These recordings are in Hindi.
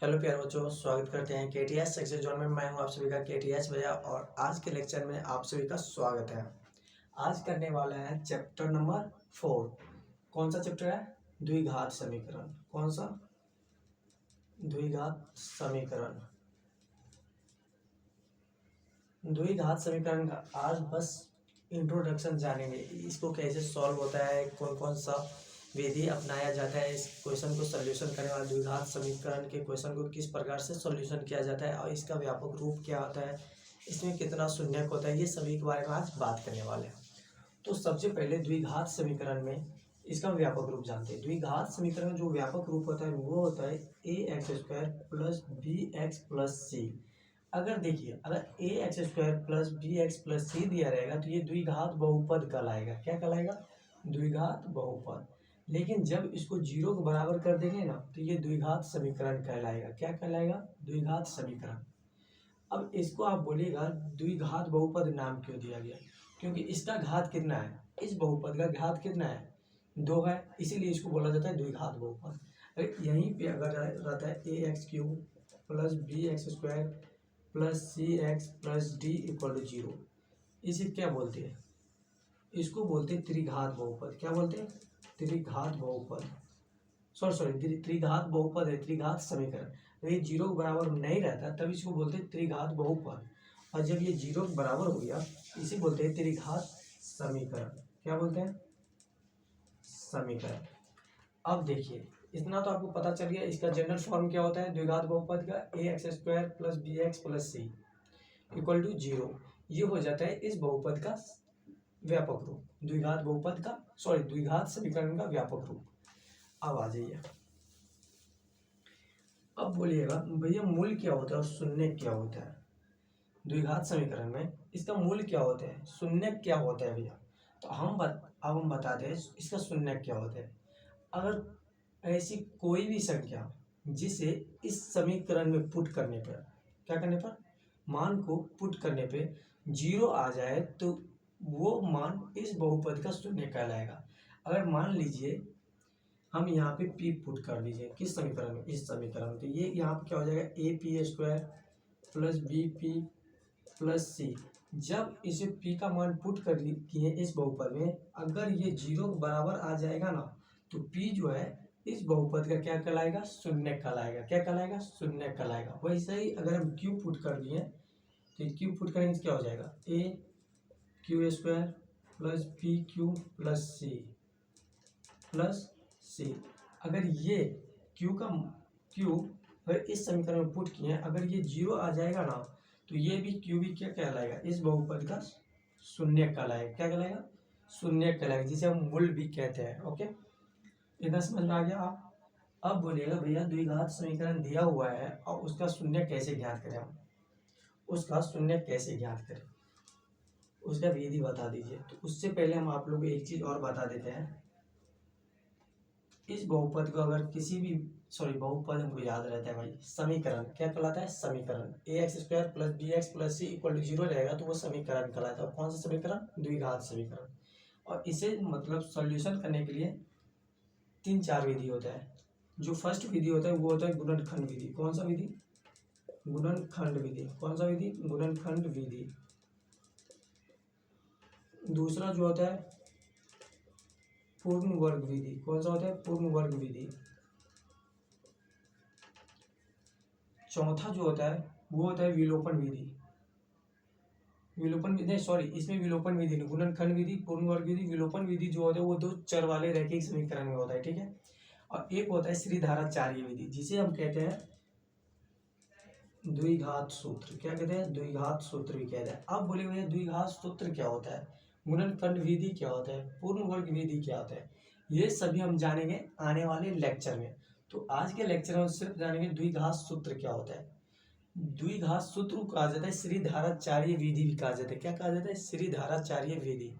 हेलो प्यारे बच्चों, स्वागत करते हैं केटीएस सक्सेस जोन में। मैं हूं आप सभी का केटीएस भैया और आज के लेक्चर में आप सभी का स्वागत है। आज करने वाला है चैप्टर नंबर 4। कौन सा चैप्टर है? द्विघात समीकरण। कौन सा? द्विघात समीकरण। द्विघात समीकरण का आज बस इंट्रोडक्शन जानेंगे, इसको कैसे सॉल्व होता है, कौन कौन सा विधि अपनाया जाता है, इस क्वेश्चन को सॉल्यूशन करने वाले द्विघात समीकरण के क्वेश्चन को किस प्रकार से सॉल्यूशन किया जाता है और इसका व्यापक रूप क्या होता है, इसमें कितना शून्यक होता है, ये सभी के बारे में आज बात करने वाले हैं। तो सबसे पहले द्विघात समीकरण में इसका व्यापक रूप जानते हैं। द्विघात समीकरण में जो व्यापक रूप होता है वो होता है ax² plus bx plus c। अगर देखिए, अगर ax² plus bx plus c दिया रहेगा तो ये द्विघात बहुपद कहलाएगा। क्या कहलाएगा? द्विघात बहुपद। लेकिन जब इसको जीरो के बराबर कर देंगे ना तो ये द्विघात समीकरण कहलाएगा। क्या कहलाएगा? द्विघात समीकरण। अब इसको आप बोलिएगा द्विघात बहुपद नाम क्यों दिया गया? क्योंकि इसका घात कितना है? इस बहुपद का घात कितना है? 2 है, इसीलिए इसको बोला जाता है द्विघात बहुपद। यहीं पे अगर रहता है ax³ plus bx² plus cx plus d equal to 0, इसे क्या बोलते हैं? इसको बोलते हैं त्रिघात बहुपद। क्या बोलते हैं? त्रिघात बहुपद। सॉरी, त्रिघात बहुपद है, त्रिघात समीकरण। तो ये 0 के बराबर नहीं रहता तब इसको बोलते हैं त्रिघात बहुपद, और जब ये 0 के बराबर हो गया इसे बोलते हैं त्रिघात समीकरण। क्या बोलते हैं? समीकरण। अब देखिए, इतना तो आपको पता चल गया इसका जनरल फॉर्म क्या होता है द्विघात बहुपद का। ax² plus bx plus c equal to 0। ये हो जाता है इस बहुपद का व्यापक रूप, द्विघात बहुपद का द्विघात समीकरण का व्यापक रूप। अब आ जाइए, अब बोलिएगा भैया मूल क्या होता है और शून्य क्या होता है? द्विघात समीकरण में इसका मूल क्या होता है, शून्य क्या होता है भैया? तो अब हम बता दें इसका शून्य क्या होता है। अगर ऐसी कोई भी संख्या जिसे इस समीकरण में पुट करने पर, क्या करने पर, मान को पुट करने पे 0 आ जाए तो वो मान इस बहुपद का शून्य कहलाएगा। अगर मान लीजिए हम यहाँ पे p पुट कर दीजिए किस समीकरण में, इस समीकरण में, तो ये यहाँ पे क्या हो जाएगा AP² plus BP plus c। जब इसे p का मान पुट कर किए इस बहुपद में, अगर ये 0 के बराबर आ जाएगा ना तो p जो है इस बहुपद का क्या कहलाएगा? शून्य कहलाएगा। क्या कहलाएगा? शून्य कहलाएगा। वैसे ही अगर हम q पुट कर दिए तो q पुट करेंगे तो क्या हो जाएगा? AQ² plus PQ plus c plus c। अगर ये q अगर इस समीकरण में पुट किए, अगर ये 0 आ जाएगा ना तो ये भी q भी क्या कहलाएगा? इस बहुपद का शून्य कहलाएगा। क्या कहलाएगा? शून्य कहलाएगा, जिसे हम मूल भी कहते हैं। ओके, इतना समझ में आ गया आप? अब बोलिएगा भैया द्विघात समीकरण दिया हुआ है और उसका शून्य कैसे ज्ञात करें? हम उसका शून्य कैसे ज्ञात करें, उसका विधि बता दीजिए। तो उससे पहले हम आप लोग को एक चीज और बता देते हैं। इस बहुपद को अगर किसी भी बहुपद हमको याद रहता है भाई, समीकरण क्या कहलाता है? समीकरण। ax² plus bx plus c equal to 0 रहेगा तो वो समीकरण कहलाता है। कौन सा समीकरण? द्विघात समीकरण। और इसे मतलब सॉल्यूशन करने के लिए 3-4 विधि होता है। जो फर्स्ट विधि होता है वो होता है गुणनखंड विधि। कौन सा विधि? गुणनखंड विधि। कौन सा विधि? गुणनखंड विधि। दूसरा जो होता है पूर्ण वर्ग विधि। कौन सा होता है? पूर्ण वर्ग विधि। चौथा जो होता है वो होता है विलोपन विधि। विलोपन नहीं, सॉरी, इसमें विलोपन विधि नहीं, गुणनखंड विधि, पूर्ण वर्ग विधि, विलोपन विधि जो होता है वो 2 चर वाले रैखिक समीकरण में होता है। ठीक है। और एक होता है श्रीधाराचार्य विधि, जिसे हम कहते हैं द्विघात सूत्र। क्या कहते हैं? द्विघात सूत्र भी कहते हैं। अब बोले भैया द्विघात सूत्र क्या होता है, गुणनखंड विधि क्या होता है, पूर्ण वर्ग विधि क्या होता है, ये सभी हम जानेंगे आने वाले लेक्चर में। तो आज के लेक्चर में सिर्फ जानेंगे द्विघात सूत्र क्या होता है। द्विघात सूत्र को कहा जाता है श्रीधाराचार्य विधि भी कहा जाता है। क्या कहा जाता है? श्रीधाराचार्य विधि।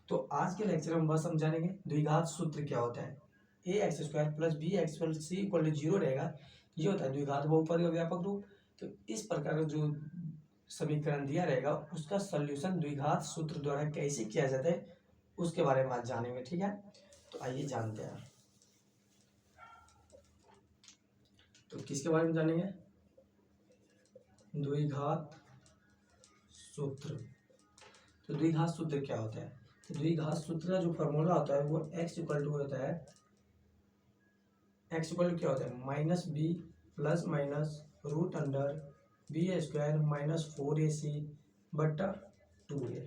तो आज के लेक्चर में बस हम जानेंगे द्विघात सूत्र क्या होता है। ax² plus bx plus c equal to 0 रहेगा, ये होता है द्विघात बहुपद का व्यापक रूप। तो इस प्रकार का जो समीकरण दिया रहेगा उसका सॉल्यूशन द्विघात सूत्र द्वारा कैसे किया जाता है उसके बारे में आज जानेंगे। ठीक है, तो आइए जानते हैं। तो किसके बारे में जानेंगे? द्विघात सूत्र। तो द्विघात सूत्र क्या होता है? तो द्विघात सूत्र का जो फॉर्मूला होता है वो x इक्वल टू होता है, x इक्वल टू क्या होता है? Minus b plus minus root under b square minus 4ac बटा 2a।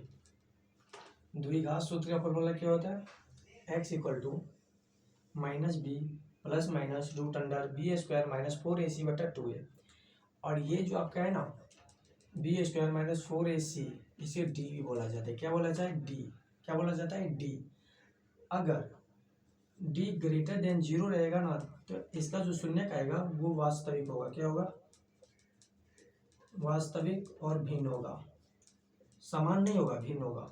द्विघात सूत्र का फॉर्मूला क्या होता है? x equal to minus b plus minus root under b square minus 4ac बटा 2a। और ये जो आपका है ना बी स्क्वायर माइनस 4ac, इसे डी भी बोला जाता है। क्या बोला जाता है? डी। क्या बोला जाता है? डी। अगर डी ग्रेटर देन 0 रहेगा ना तो इसका जो शून्य आएगा वो वास्तविक होगा। क्या होगा? वास्तविक और भिन्न होगा, समान नहीं होगा, भिन्न होगा।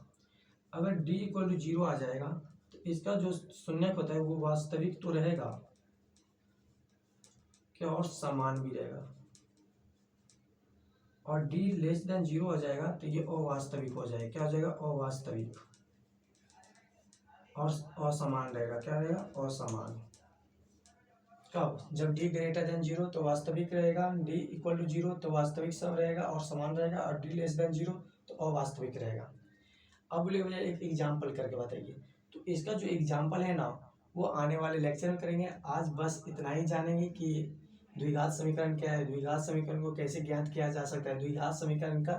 अगर डी इक्वल टू 0 आ जाएगा तो इसका जो शून्य होता है वो वास्तविक तो रहेगा क्या, और समान भी रहेगा। और डी लेस देन 0 हो जाएगा तो ये अवास्तविक हो जाएगा। क्या हो जाएगा? अवास्तविक और असमान रहेगा। क्या रहेगा? असमान। कब? जब डी ग्रेटर देन 0 तो वास्तविक रहेगा, डी इक्वल टू 0 तो वास्तविक सब रहेगा और समान रहेगा, और डी लेस देन 0 तो अवास्तविक रहेगा। अब बोले मुझे एक एग्जाम्पल करके बताइए। तो इसका जो एग्जाम्पल है ना वो आने वाले लेक्चर में करेंगे। आज बस इतना ही जानेंगे कि द्विघात समीकरण क्या है, द्विघात समीकरण को कैसे ज्ञात किया जा सकता है, द्विघात समीकरण का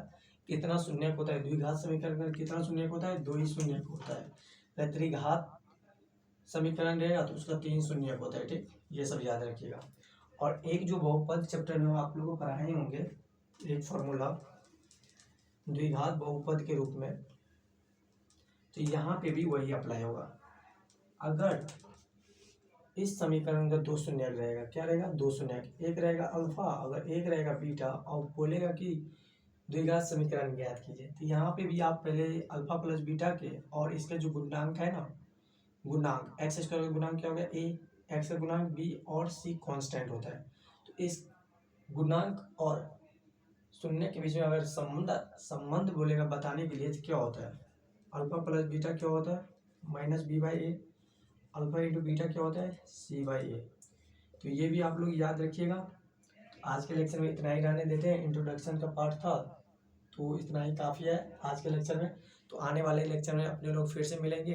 कितना शून्यक होता है, द्विघात समीकरण का कितना शून्यक होता है? 2 ही शून्यक होता है। त्रिघात समीकरण रहेगा तो उसका 3 शून्यक होता है। ठीक, ये सब याद रखिएगा। और एक जो बहुपद चैप्टर में आप लोगों को पढ़ाए होंगे एक फॉर्मूला द्विघात बहुपद के रूप में, तो यहाँ पे भी वही अप्लाई होगा। अगर इस समीकरण का 2 शून्यक रहेगा, क्या रहेगा? 2 शून्यक, एक रहेगा अल्फा, अगर एक रहेगा बीटा, और बोलेगा कि द्विघात समीकरण ज्ञात कीजिए, तो यहाँ पे भी आप पहले अल्फा प्लस बीटा के और इसके जो गुणांक है ना, गुणांक एक्स स्क्वायर का गुणांक क्या हो गया? ए, एक्स का गुणांक बी और सी कांस्टेंट होता है। तो इस गुणांक और शून्य के बीच में अगर संबंध बोलेगा बताने के लिए तो क्या होता है? अल्फा प्लस बीटा क्या होता है? Minus b by a. Alpha into beta क्या होता है? C by a. तो ये भी आप लोग याद रखिएगा। आज के लेक्चर में इतना ही रहने देते हैं, इंट्रोडक्शन का पार्ट था तो इतना ही काफ़ी है आज के लेक्चर में। तो आने वाले लेक्चर में अपने लोग फिर से मिलेंगे,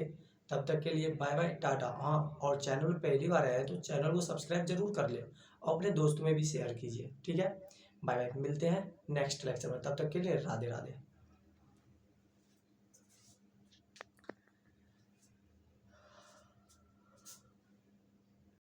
तब तक के लिए बाय बाय, टाटा। हाँ, और चैनल पहली बार आया है तो चैनल को सब्सक्राइब जरूर कर ले और अपने दोस्तों में भी शेयर कीजिए। ठीक है, बाय बाय, मिलते हैं नेक्स्ट लेक्चर में, तब तक के लिए राधे राधे।